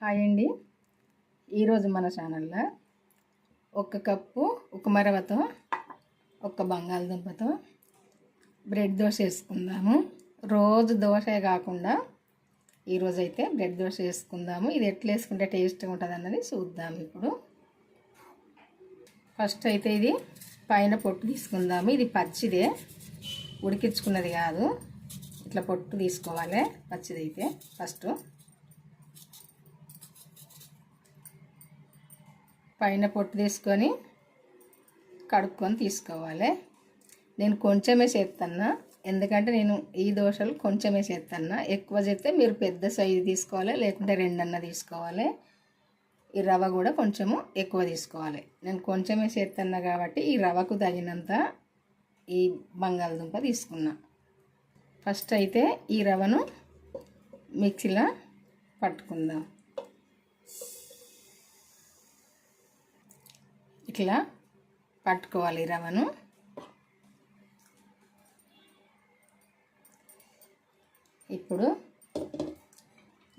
Hi అండి. ఈరోజు మన ఛానల్లో 1 కప్పు ఉప్మా రవ్వతో 1 బంగాళదుంపతో బ్రెడ్ దోశ వేసుకుందాము. రోజు దోశే కాకుండా ఈరోజు అయితే బ్రెడ్ దోశ వేసుకుందాము. ఇది ఎట్లా వేసుకుంటే టేస్ట్గా ఉంటుంది అన్నది చూద్దాము. ఇప్పుడు ఫస్ట్ అయితే ఇది పైన పొట్టు తీసుకుందాము. ఇది పచ్చిదే, ఉడికించుకున్నది కాదు. ఇట్లా పొట్టు తీసుకోవాలి. పచ్చిది అయితే ఫస్ట్ పైన పొట్టు తీసుకొని కడుక్కొని తీసుకోవాలి. నేను కొంచెమే చేస్తాను, ఎందుకంటే నేను ఈ దోశలు కొంచెమే చేస్తాను. ఎక్కువ చేస్తే మీరు పెద్ద సైజు తీసుకోవాలి, లేకుంటే 2 అన్న తీసుకోవాలి. ఈ రవ్వ కూడా కొంచెము ఎక్కువ తీసుకోవాలి. నేను కొంచెమే చేస్తాను కాబట్టి ఈ రవ్వకు తగినంత ఈ బంగాళదుంప తీసుకున్నా. ఫస్ట్ అయితే ఈ రవ్వను మిక్సీలో పట్టుకుందాం. ఇట్లా పట్టుకోవాలి రవ్వను. ఇప్పుడు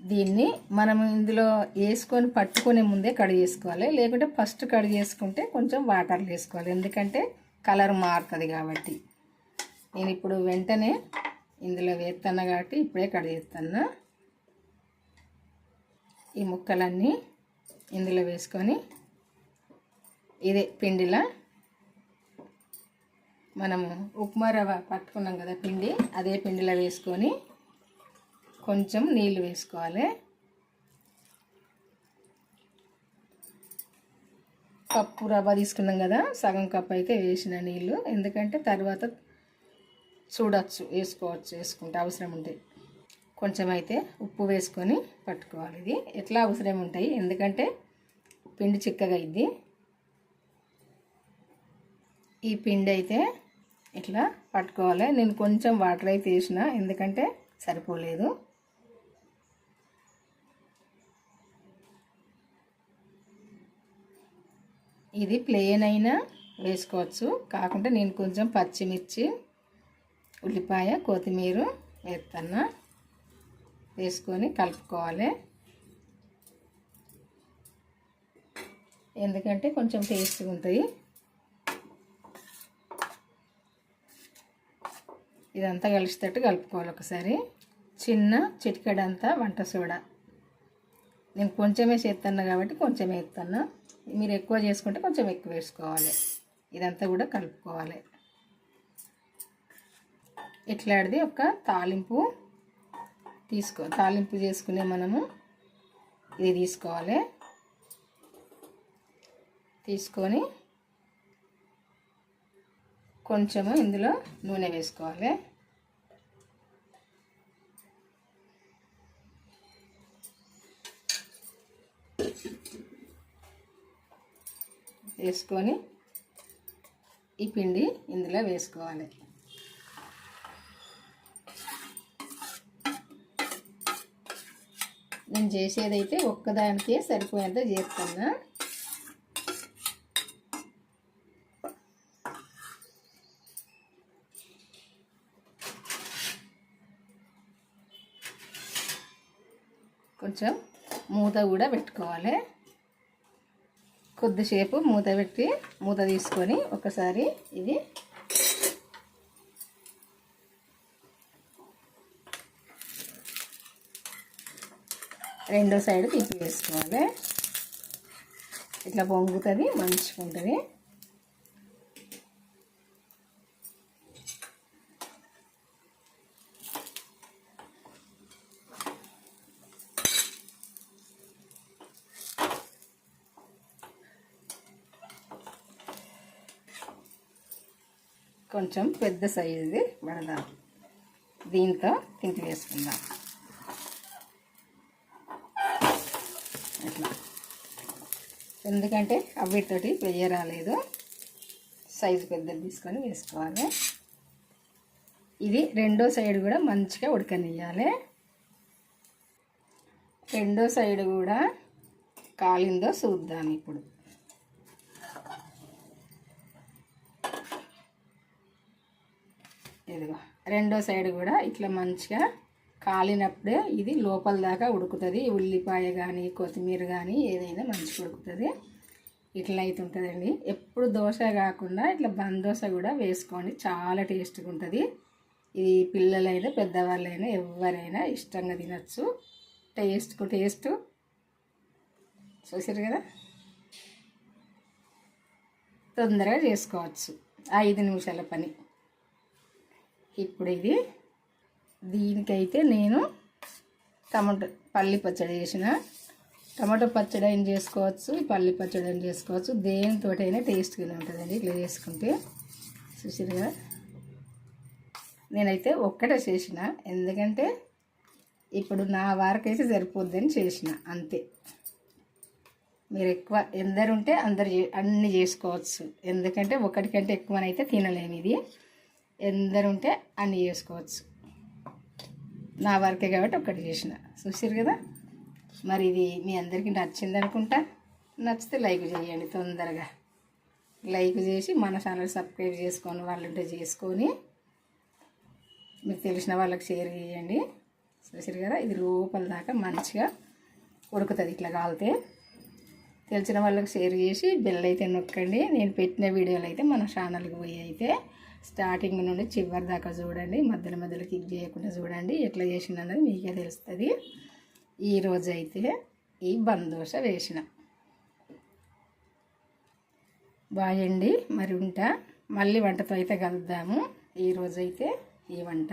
దీన్ని మనము ఇందులో వేసుకొని పట్టుకునే ముందే కడిగి చేసుకోవాలి, లేకుంటే ఫస్ట్ కడిగి చేసుకుంటే కొంచెం వాటర్లు వేసుకోవాలి, ఎందుకంటే కలర్ మారుతుంది కాబట్టి. నేను ఇప్పుడు వెంటనే ఇందులో వేస్తాను కాబట్టి ఇప్పుడే కడిగేస్తాను. ఈ ముక్కలన్నీ ఇందులో వేసుకొని ఇదే పిండిలా మనము ఉప్మా రవ్వ పట్టుకున్నాం కదా పిండి, అదే పిండిలో వేసుకొని కొంచెం నీళ్ళు వేసుకోవాలి. కప్పు రవ్వ తీసుకున్నాం కదా, సగం కప్పు అయితే వేసిన నీళ్ళు, ఎందుకంటే తర్వాత చూడవచ్చు, వేసుకుంటే అవసరం ఉంటాయి. కొంచెం అయితే ఉప్పు వేసుకొని పట్టుకోవాలి. ఇది ఎట్లా అవసరం ఉంటాయి, ఎందుకంటే పిండి చిక్కగా అయింది. ఈ పిండి అయితే ఇట్లా పట్టుకోవాలి. నేను కొంచెం వాటర్ అయితే వేసిన, ఎందుకంటే సరిపోలేదు. ఇది ప్లెయిన్ అయినా వేసుకోవచ్చు, కాకుండా నేను కొంచెం పచ్చిమిర్చి, ఉల్లిపాయ, కొత్తిమీర వేస్తాను. వేసుకొని కలుపుకోవాలి, ఎందుకంటే కొంచెం టేస్ట్గా ఉంటుంది. ఇదంతా కలిసేటట్టు కలుపుకోవాలి. ఒకసారి చిన్న చిటికెడంతా వంట సోడా, నేను కొంచెమే చేస్తాను కాబట్టి కొంచెమే వేస్తాను. మీరు ఎక్కువ చేసుకుంటే కొంచెం ఎక్కువ వేసుకోవాలి. ఇదంతా కూడా కలుపుకోవాలి. ఇట్లాంటిది ఒక తాలింపు తాలింపు చేసుకునే మనము ఇది తీసుకోవాలి. తీసుకొని కొంచెము ఇందులో నూనె వేసుకోవాలి. వేసుకొని ఈ పిండి ఇందులో వేసుకోవాలి. నేను చేసేదైతే ఒక్కదానికే సరిపోయేంత చేస్తున్నా. కొంచెం మూత కూడా పెట్టుకోవాలి. కొద్దిసేపు మూత పెట్టి మూత తీసుకొని ఒకసారి ఇది రెండో సైడ్ తిప్పి వేసుకోవాలి. ఇట్లా పొంగుతుంది, మంచిగా ఉంటుంది. కొంచెం పెద్ద సైజుది పడదాం, దీంతో తింటి వేసుకుందాం. ఇట్లా, ఎందుకంటే అవితోటి వెయ్య రాలేదు, సైజు పెద్దది తీసుకొని వేసుకోవాలి. ఇది రెండో సైడ్ కూడా మంచిగా ఉడకనియాలి. రెండో సైడ్ కూడా కాలిందో చూద్దాం. ఇప్పుడు ఇదిగో రెండో సైడ్ కూడా ఇట్లా మంచిగా కాలినప్పుడే ఇది లోపల దాకా ఉడుకుతుంది. ఉల్లిపాయ కానీ కొత్తిమీర కానీ ఏదైనా మంచిగా ఉడుకుతుంది. ఇట్లా అయితే ఉంటుందండి. ఎప్పుడు దోశ కాకుండా ఇట్లా బంద్ దోశ కూడా వేసుకోండి, చాలా టేస్ట్గా ఉంటుంది. ఇది పిల్లలైనా పెద్దవాళ్ళైనా ఎవరైనా ఇష్టంగా తినచ్చు. టేస్ట్ చూసారు కదా, తొందరగా చేసుకోవచ్చు, 5 నిమిషాల పని. ఇప్పుడు దీనికైతే నేను పల్లి పచ్చడి చేసిన. టమాటో పచ్చడి అయినా చేసుకోవచ్చు, పల్లి పచ్చడి అయినా చేసుకోవచ్చు, దేనితోటైనా టేస్ట్గానే ఉంటుందండి ఇట్లా చేసుకుంటే. చూసారు కదా, నేనైతే ఒక్కటే చేసిన, ఎందుకంటే ఇప్పుడు నా వారికైతే సరిపోద్దని చేసిన అంతే. మీరు ఎక్కువ ఎందరుంటే అన్నీ చేసుకోవచ్చు, ఎందుకంటే ఒకటికంటే ఎక్కువనైతే తినలేము. ఇది ఎందరుంటే అన్నీ చేసుకోవచ్చు. నా వరకే కాబట్టి ఒక్కటి చేసిన. చూసారు కదా, మరి ఇది మీ అందరికీ నచ్చింది అనుకుంటా. నచ్చితే లైక్ చేయండి, తొందరగా లైక్ చేసి మన ఛానల్ సబ్స్క్రైబ్ చేసుకొని వాళ్ళుంటే చేసుకొని మీకు తెలిసిన వాళ్ళకి షేర్ చేయండి. చూసారు కదా, ఇది లోపల దాకా మంచిగా ఉడుకుతుంది. ఇట్లా కాలితే తెలిసిన వాళ్ళకి షేర్ చేసి బెల్ అయితే నొక్కండి. నేను పెట్టిన వీడియోలు అయితే మన ఛానల్కి పోయి అయితే స్టార్టింగ్ నుండి చివరి దాకా చూడండి, మధ్యలో క్లిక్ చేయకుండా చూడండి. ఎట్లా చేసిన అన్నది మీకే తెలుస్తుంది. ఈరోజు అయితే ఈ బంద్ దోశ వేసిన. బాయండి, మరి ఉంటా. మళ్ళీ వంటతో అయితే కలుద్దాము. ఈరోజైతే ఈ వంట.